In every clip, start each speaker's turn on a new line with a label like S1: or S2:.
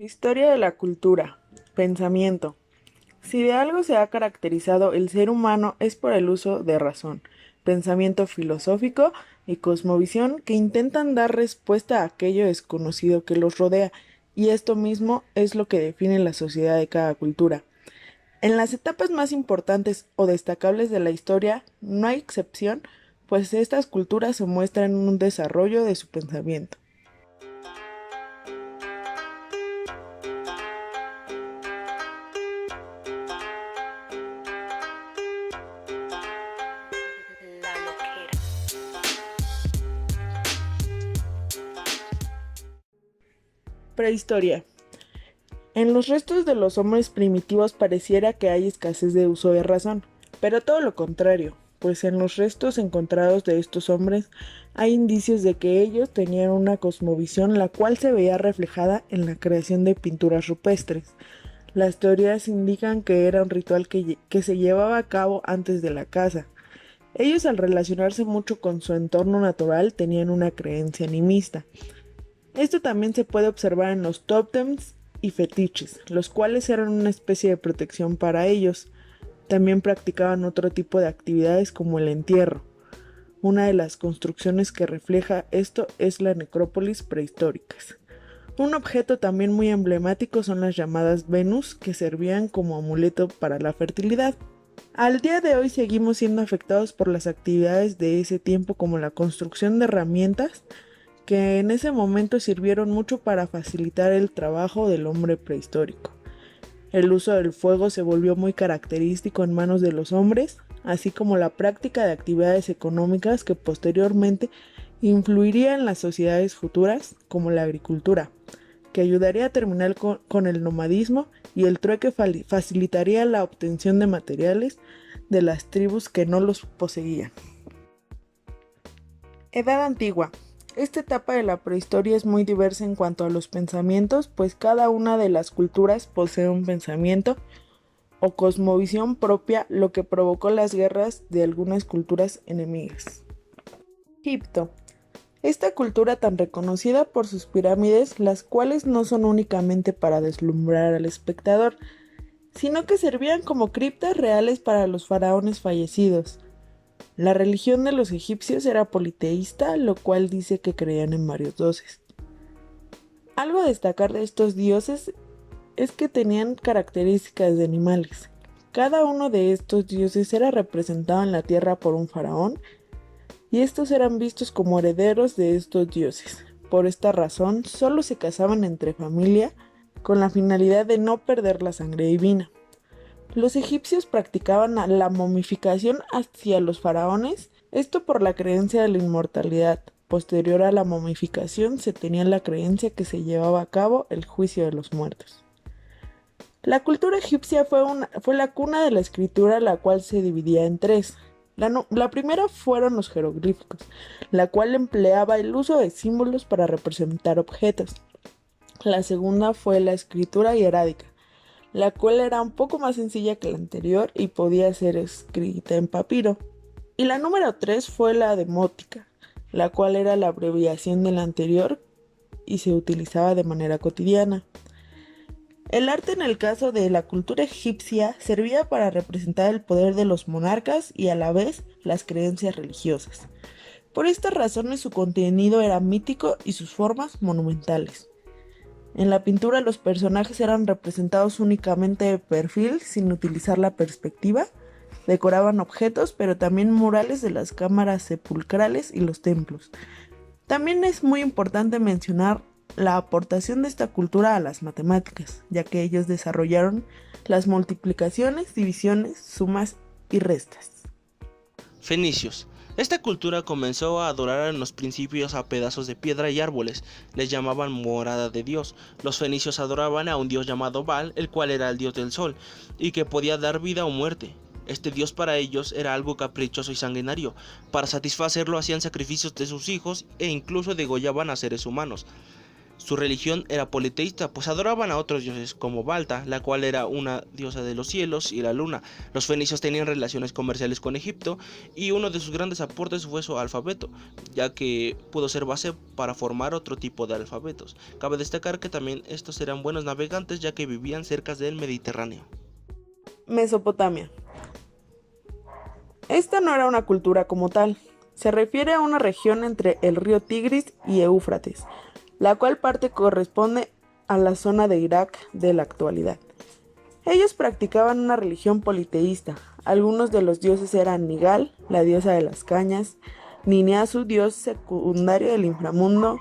S1: Historia de la cultura. Pensamiento. Si de algo se ha caracterizado el ser humano es por el uso de razón, pensamiento filosófico y cosmovisión que intentan dar respuesta a aquello desconocido que los rodea, y esto mismo es lo que define la sociedad de cada cultura. En las etapas más importantes o destacables de la historia no hay excepción, pues estas culturas se muestran en un desarrollo de su pensamiento.
S2: La loquera.
S1: Prehistoria. En los restos de los hombres primitivos pareciera que hay escasez de uso de razón, pero todo lo contrario, pues en los restos encontrados de estos hombres hay indicios de que ellos tenían una cosmovisión la cual se veía reflejada en la creación de pinturas rupestres. Las teorías indican que era un ritual que se llevaba a cabo antes de la caza. Ellos, al relacionarse mucho con su entorno natural, tenían una creencia animista. Esto también se puede observar en los tótems y fetiches, los cuales eran una especie de protección para ellos. También practicaban otro tipo de actividades como el entierro. Una de las construcciones que refleja esto es la necrópolis prehistóricas. Un objeto también muy emblemático son las llamadas Venus, que servían como amuleto para la fertilidad. Al día de hoy seguimos siendo afectados por las actividades de ese tiempo, como la construcción de herramientas que en ese momento sirvieron mucho para facilitar el trabajo del hombre prehistórico. El uso del fuego se volvió muy característico en manos de los hombres, así como la práctica de actividades económicas que posteriormente influiría en las sociedades futuras, como la agricultura, que ayudaría a terminar con el nomadismo, y el trueque facilitaría la obtención de materiales de las tribus que no los poseían. Edad antigua. Esta etapa de la prehistoria es muy diversa en cuanto a los pensamientos, pues cada una de las culturas posee un pensamiento o cosmovisión propia, lo que provocó las guerras de algunas culturas enemigas. Egipto. Esta cultura tan reconocida por sus pirámides, las cuales no son únicamente para deslumbrar al espectador, sino que servían como criptas reales para los faraones fallecidos. La religión de los egipcios era politeísta, lo cual dice que creían en varios dioses. Algo a destacar de estos dioses es que tenían características de animales. Cada uno de estos dioses era representado en la tierra por un faraón, y estos eran vistos como herederos de estos dioses. Por esta razón, solo se casaban entre familia con la finalidad de no perder la sangre divina. Los egipcios practicaban la momificación hacia los faraones, esto por la creencia de la inmortalidad. Posterior a la momificación se tenía la creencia que se llevaba a cabo el juicio de los muertos. La cultura egipcia fue la cuna de la escritura, la cual se dividía en tres. La primera fueron los jeroglíficos, la cual empleaba el uso de símbolos para representar objetos. La segunda fue la escritura hierática, la cual era un poco más sencilla que la anterior y podía ser escrita en papiro. Y la número 3 fue la demótica, la cual era la abreviación de la anterior y se utilizaba de manera cotidiana. El arte en el caso de la cultura egipcia servía para representar el poder de los monarcas y a la vez las creencias religiosas. Por estas razones su contenido era mítico y sus formas monumentales. En la pintura los personajes eran representados únicamente de perfil, sin utilizar la perspectiva. Decoraban objetos, pero también murales de las cámaras sepulcrales y los templos. También es muy importante mencionar la aportación de esta cultura a las matemáticas, ya que ellos desarrollaron las multiplicaciones, divisiones, sumas y restas.
S3: Fenicios. Esta cultura comenzó a adorar en los principios a pedazos de piedra y árboles. Les llamaban morada de Dios. Los fenicios adoraban a un dios llamado Baal, el cual era el dios del sol, y que podía dar vida o muerte. Este dios para ellos era algo caprichoso y sanguinario. Para satisfacerlo hacían sacrificios de sus hijos e incluso degollaban a seres humanos. Su religión era politeísta, pues adoraban a otros dioses como Balta, la cual era una diosa de los cielos y la luna. Los fenicios tenían relaciones comerciales con Egipto y uno de sus grandes aportes fue su alfabeto, ya que pudo ser base para formar otro tipo de alfabetos. Cabe destacar que también estos eran buenos navegantes, ya que vivían cerca del Mediterráneo.
S1: Mesopotamia. Esta no era una cultura como tal. Se refiere a una región entre el río Tigris y Éufrates, la cual parte corresponde a la zona de Irak de la actualidad. Ellos practicaban una religión politeísta. Algunos de los dioses eran Nigal, la diosa de las cañas, Nineasu, dios secundario del inframundo,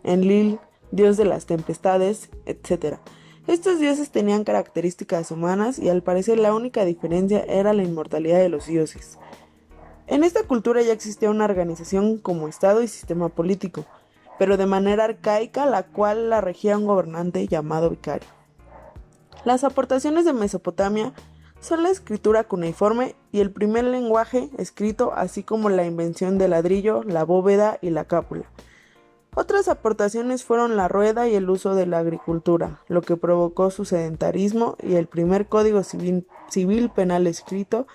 S1: Enlil, dios de las tempestades, etc. Estos dioses tenían características humanas y al parecer la única diferencia era la inmortalidad de los dioses. En esta cultura ya existía una organización como Estado y sistema político, pero de manera arcaica, la cual la regía un gobernante llamado vicario. Las aportaciones de Mesopotamia son la escritura cuneiforme y el primer lenguaje escrito, así como la invención del ladrillo, la bóveda y la cápula. Otras aportaciones fueron la rueda y el uso de la agricultura, lo que provocó su sedentarismo y el primer código civil penal escrito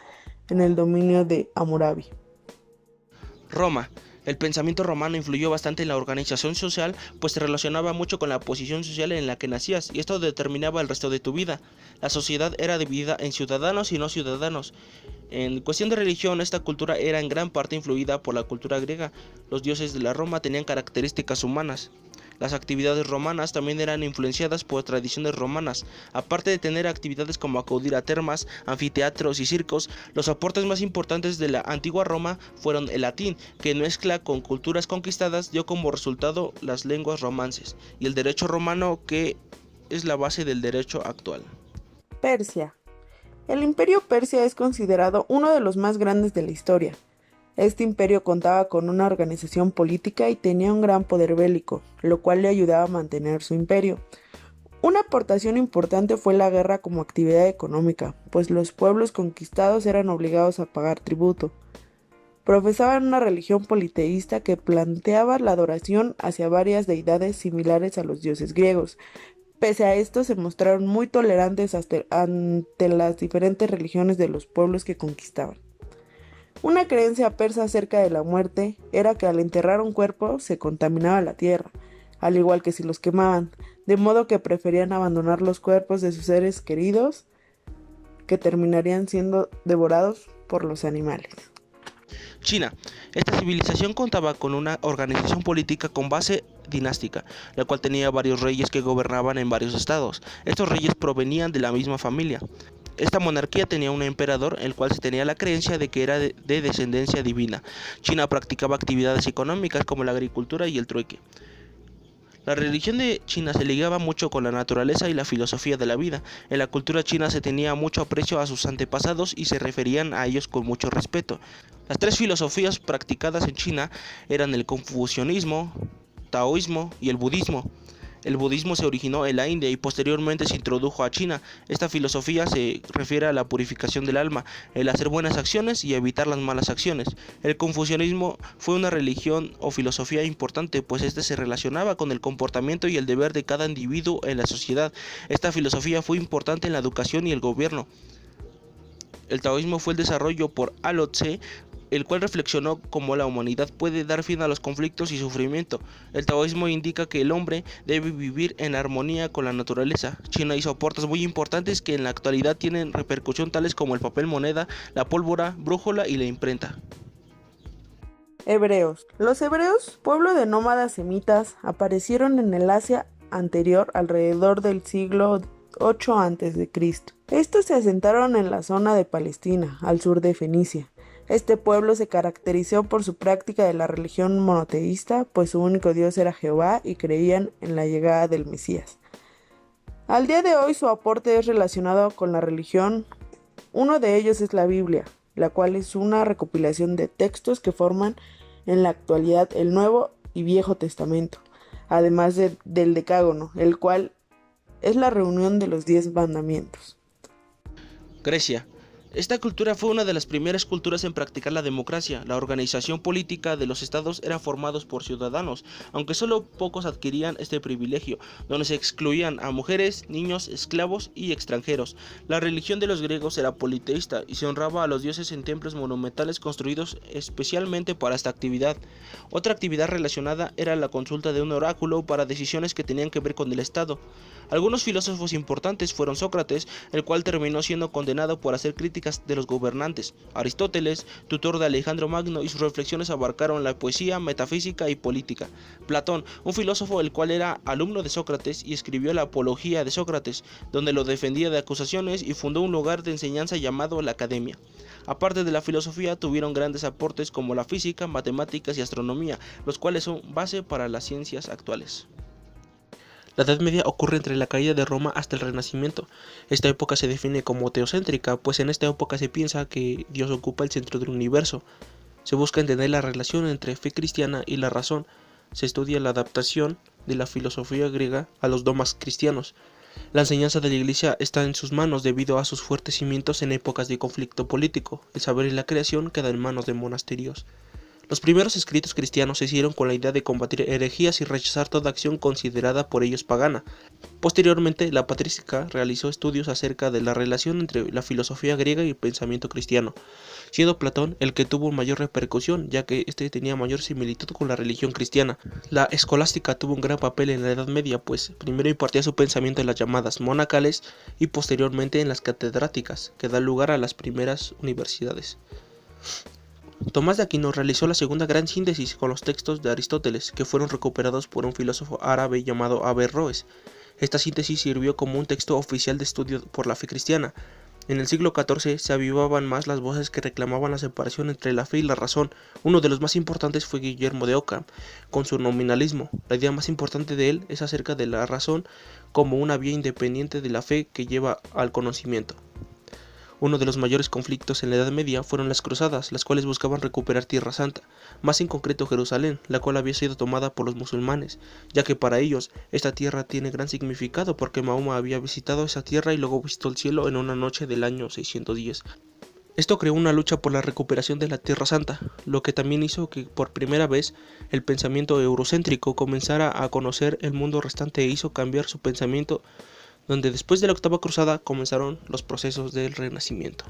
S1: en el dominio de Hammurabi.
S3: Roma. El pensamiento romano influyó bastante en la organización social, pues se relacionaba mucho con la posición social en la que nacías, y esto determinaba el resto de tu vida. La sociedad era dividida en ciudadanos y no ciudadanos. En cuestión de religión, esta cultura era en gran parte influida por la cultura griega. Los dioses de la Roma tenían características humanas. Las actividades romanas también eran influenciadas por tradiciones romanas. Aparte de tener actividades como acudir a termas, anfiteatros y circos, los aportes más importantes de la antigua Roma fueron el latín, que en mezcla con culturas conquistadas dio como resultado las lenguas romances, y el derecho romano, que es la base del derecho actual.
S1: Persia. El imperio persia es considerado uno de los más grandes de la historia. Este imperio contaba con una organización política y tenía un gran poder bélico, lo cual le ayudaba a mantener su imperio. Una aportación importante fue la guerra como actividad económica, pues los pueblos conquistados eran obligados a pagar tributo. Profesaban una religión politeísta que planteaba la adoración hacia varias deidades similares a los dioses griegos. Pese a esto, se mostraron muy tolerantes ante las diferentes religiones de los pueblos que conquistaban. Una creencia persa acerca de la muerte era que al enterrar un cuerpo se contaminaba la tierra, al igual que si los quemaban, de modo que preferían abandonar los cuerpos de sus seres queridos, que terminarían siendo devorados por los animales.
S3: China. Esta civilización contaba con una organización política con base dinástica, la cual tenía varios reyes que gobernaban en varios estados. Estos reyes provenían de la misma familia. Esta monarquía tenía un emperador, el cual se tenía la creencia de que era de descendencia divina. China practicaba actividades económicas como la agricultura y el trueque. La religión de China se ligaba mucho con la naturaleza y la filosofía de la vida. En la cultura china se tenía mucho aprecio a sus antepasados y se referían a ellos con mucho respeto. Las tres filosofías practicadas en China eran el confucianismo, taoísmo y el budismo. El budismo se originó en la India y posteriormente se introdujo a China. Esta filosofía se refiere a la purificación del alma, el hacer buenas acciones y evitar las malas acciones. El confucianismo fue una religión o filosofía importante, pues este se relacionaba con el comportamiento y el deber de cada individuo en la sociedad. Esta filosofía fue importante en la educación y el gobierno. El taoísmo fue el desarrollo por Lao Tse, el cual reflexionó cómo la humanidad puede dar fin a los conflictos y sufrimiento. El taoísmo indica que el hombre debe vivir en armonía con la naturaleza. China hizo aportes muy importantes que en la actualidad tienen repercusión, tales como el papel moneda, la pólvora, brújula y la imprenta.
S1: Hebreos. Los hebreos, pueblo de nómadas semitas, aparecieron en el Asia anterior alrededor del siglo 8 a.C. Estos se asentaron en la zona de Palestina, al sur de Fenicia. Este pueblo se caracterizó por su práctica de la religión monoteísta, pues su único dios era Jehová y creían en la llegada del Mesías. Al día de hoy su aporte es relacionado con la religión. Uno de ellos es la Biblia, la cual es una recopilación de textos que forman en la actualidad el Nuevo y Viejo Testamento, además del Decágono, el cual es la reunión de los 10 mandamientos.
S3: Grecia. Esta cultura fue una de las primeras culturas en practicar la democracia. La organización política de los estados era formada por ciudadanos, aunque solo pocos adquirían este privilegio, donde se excluían a mujeres, niños, esclavos y extranjeros. La religión de los griegos era politeísta y se honraba a los dioses en templos monumentales construidos especialmente para esta actividad. Otra actividad relacionada era la consulta de un oráculo para decisiones que tenían que ver con el estado. Algunos filósofos importantes fueron Sócrates, el cual terminó siendo condenado por hacer críticas de los gobernantes; Aristóteles, tutor de Alejandro Magno, y sus reflexiones abarcaron la poesía, metafísica y política; Platón, un filósofo el cual era alumno de Sócrates y escribió la Apología de Sócrates, donde lo defendía de acusaciones y fundó un lugar de enseñanza llamado la Academia. Aparte de la filosofía, tuvieron grandes aportes como la física, matemáticas y astronomía, los cuales son base para las ciencias actuales. La Edad Media ocurre entre la caída de Roma hasta el Renacimiento. Esta época se define como teocéntrica, pues en esta época se piensa que Dios ocupa el centro del universo. Se busca entender la relación entre fe cristiana y la razón. Se estudia la adaptación de la filosofía griega a los dogmas cristianos. La enseñanza de la Iglesia está en sus manos debido a sus fuertes cimientos en épocas de conflicto político. El saber y la creación quedan en manos de monasterios. Los primeros escritos cristianos se hicieron con la idea de combatir herejías y rechazar toda acción considerada por ellos pagana. Posteriormente, la patrística realizó estudios acerca de la relación entre la filosofía griega y el pensamiento cristiano, siendo Platón el que tuvo mayor repercusión, ya que este tenía mayor similitud con la religión cristiana. La escolástica tuvo un gran papel en la Edad Media, pues primero impartía su pensamiento en las llamadas monacales y posteriormente en las catedráticas, que dan lugar a las primeras universidades. Tomás de Aquino realizó la segunda gran síntesis con los textos de Aristóteles, que fueron recuperados por un filósofo árabe llamado Averroes. Esta síntesis sirvió como un texto oficial de estudio por la fe cristiana. En el siglo XIV se avivaban más las voces que reclamaban la separación entre la fe y la razón. Uno de los más importantes fue Guillermo de Ockham, con su nominalismo. La idea más importante de él es acerca de la razón como una vía independiente de la fe que lleva al conocimiento. Uno de los mayores conflictos en la Edad Media fueron las cruzadas, las cuales buscaban recuperar Tierra Santa, más en concreto Jerusalén, la cual había sido tomada por los musulmanes, ya que para ellos esta tierra tiene gran significado porque Mahoma había visitado esa tierra y luego visitó el cielo en una noche del año 610. Esto creó una lucha por la recuperación de la Tierra Santa, lo que también hizo que por primera vez el pensamiento eurocéntrico comenzara a conocer el mundo restante e hizo cambiar su pensamiento, donde después de la octava cruzada comenzaron los procesos del Renacimiento.